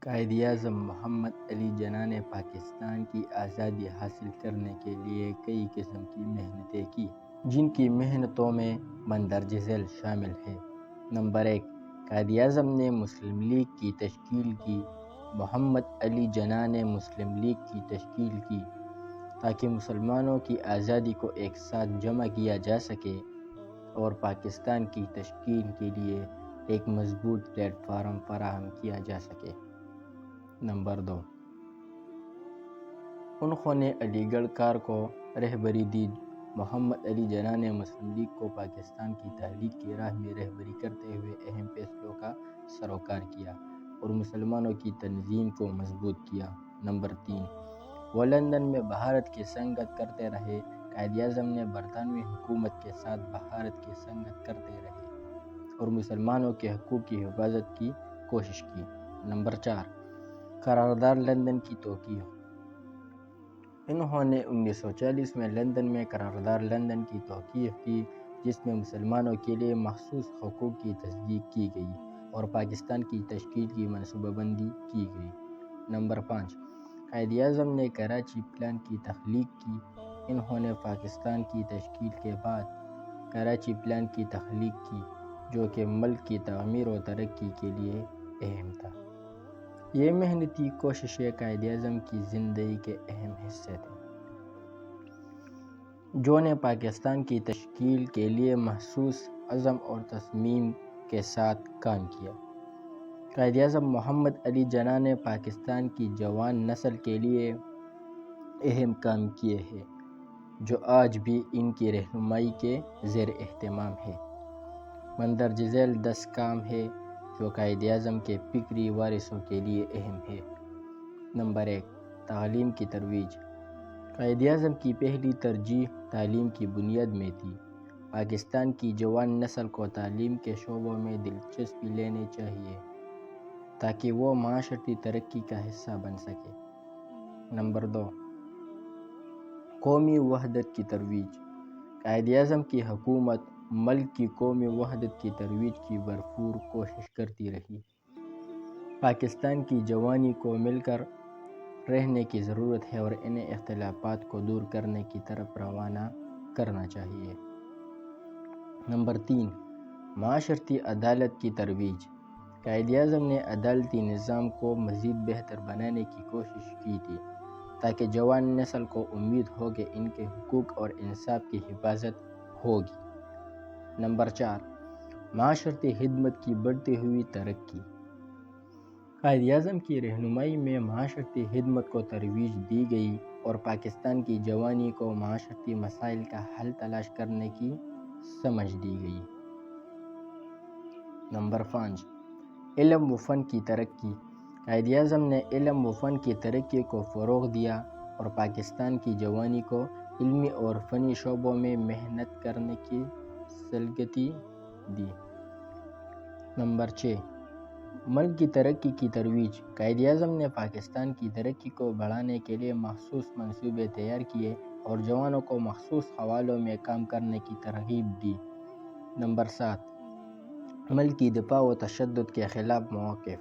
قائد-ے-اعظم محمد علی جناح نے پاکستان کی آزادی حاصل کرنے کے لیے کئی قسم کی محنتیں کی، جن کی محنتوں میں مندرجہ ذیل شامل ہیں۔ نمبر 1، قائد-ے-اعظم نے مسلم لیگ کی تشکیل کی۔ محمد علی جناح نے مسلم لیگ کی تشکیل کی تاکہ مسلمانوں کی آزادی کو ایک ساتھ جمع کیا جا سکے اور پاکستان کی تشکیل کے لیے ایک مضبوط پلیٹ فارم فراہم کیا جا سکے۔ نمبر 2، انہوں نے علی گڑھ کار کو رہبری دی۔ محمد علی جناح نے مسلم لیگ کو پاکستان کی تحلیق کی راہ میں رہبری کرتے ہوئے اہم فیصلوں کا سروکار کیا اور مسلمانوں کی تنظیم کو مضبوط کیا۔ نمبر 3، وہ لندن میں بھارت کی سنگت کرتے رہے۔ قائد-ے-اعظم نے برطانوی حکومت کے ساتھ بھارت کی سنگت کرتے رہے اور مسلمانوں کے حقوق کی حفاظت کی کوشش کی۔ نمبر 4، قرارداد لندن کی توقیع۔ انہوں نے 1940 میں لندن میں قرارداد لندن کی توقیع کی، جس میں مسلمانوں کے لیے مخصوص حقوق کی تصدیق کی گئی اور پاکستان کی تشکیل کی منصوبہ بندی کی گئی۔ نمبر 5، قائد-ے-اعظم نے کراچی پلان کی تخلیق کی۔ انہوں نے پاکستان کی تشکیل کے بعد کراچی پلان کی تخلیق کی، جو کہ ملک کی تعمیر و ترقی کے لیے اہم تھا۔ یہ محنتی کوششیں قائد-ے-اعظم کی زندگی کے اہم حصے تھے، جو نے پاکستان کی تشکیل کے لیے محسوس عزم اور تصمیم کے ساتھ کام کیا۔ قائد-ے-اعظم محمد علی جناح نے پاکستان کی جوان نسل کے لیے اہم کام کیے ہیں، جو آج بھی ان کی رہنمائی کے زیر اہتمام ہے۔ مندرجہ ذیل 10 کام ہیں جو قائد-ے-اعظم کے فکری وارثوں کے لیے اہم ہیں۔ نمبر 1، تعلیم کی ترویج۔ قائد-ے-اعظم کی پہلی ترجیح تعلیم کی بنیاد میں تھی۔ پاکستان کی جوان نسل کو تعلیم کے شعبوں میں دلچسپی لینی چاہیے تاکہ وہ معاشرتی ترقی کا حصہ بن سکے۔ نمبر 2، قومی وحدت کی ترویج۔ قائد-ے-اعظم کی حکومت ملک کی قومی وحدت کی ترویج کی بھرپور کوشش کرتی رہی۔ پاکستان کی جوانی کو مل کر رہنے کی ضرورت ہے اور انہیں اختلافات کو دور کرنے کی طرف روانہ کرنا چاہیے۔ نمبر 3، معاشرتی عدالت کی ترویج۔ قائد-ے-اعظم نے عدالتی نظام کو مزید بہتر بنانے کی کوشش کی تھی تاکہ جوان نسل کو امید ہو کہ ان کے حقوق اور انصاف کی حفاظت ہوگی۔ نمبر 4، معاشرتی خدمت کی بڑھتی ہوئی ترقی۔ قائد-ے-اعظم کی رہنمائی میں معاشرتی خدمت کو ترویج دی گئی اور پاکستان کی جوانی کو معاشرتی مسائل کا حل تلاش کرنے کی سمجھ دی گئی۔ نمبر 5، علم و فن کی ترقی۔ قائد-ے-اعظم نے علم و فن کی ترقی کو فروغ دیا اور پاکستان کی جوانی کو علمی اور فنی شعبوں میں محنت کرنے کی سلگتی دی۔ نمبر 6، ملک کی ترقی کی ترویج۔ قائد-ے-اعظم نے پاکستان کی ترقی کو بڑھانے کے لیے مخصوص منصوبے تیار کیے اور جوانوں کو مخصوص حوالوں میں کام کرنے کی ترغیب دی۔ نمبر 7، ملک کی دفاع و تشدد کے خلاف مواقف۔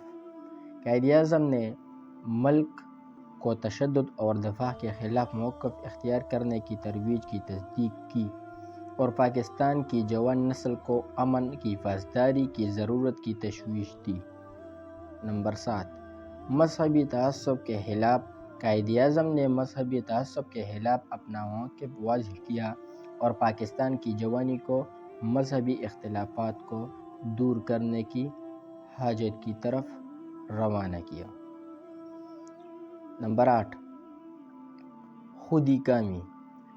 قائد-ے-اعظم نے ملک کو تشدد اور دفاع کے خلاف موقف اختیار کرنے کی ترویج کی تصدیق کی اور پاکستان کی جوان نسل کو امن کی پاسداری کی ضرورت کی تشویش دی۔ نمبر 7، مذہبی تعصب کے خلاف۔ قائد-ے-اعظم نے مذہبی تعصب کے خلاف اپنا موقف واضح کیا اور پاکستان کی جوانی کو مذہبی اختلافات کو دور کرنے کی حاجت کی طرف روانہ کیا۔ نمبر 8، خودی کامی۔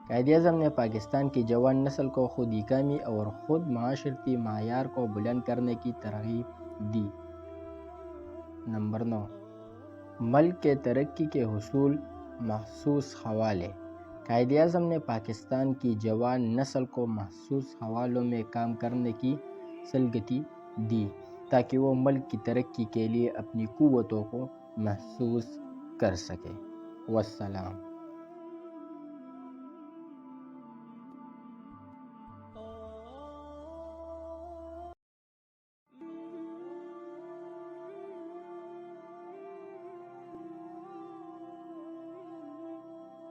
قائد-ے-اعظم نے پاکستان کی جوان نسل کو خودی کامی اور خود معاشرتی معیار کو بلند کرنے کی ترغیب دی۔ نمبر 9، ملک کے ترقی کے حصول مخصوص حوالے۔ قائد-ے-اعظم نے پاکستان کی جوان نسل کو مخصوص حوالوں میں کام کرنے کی سلگتی دی تاکہ وہ ملک کی ترقی کے لیے اپنی قوتوں کو محسوس کر سکے۔ والسلام۔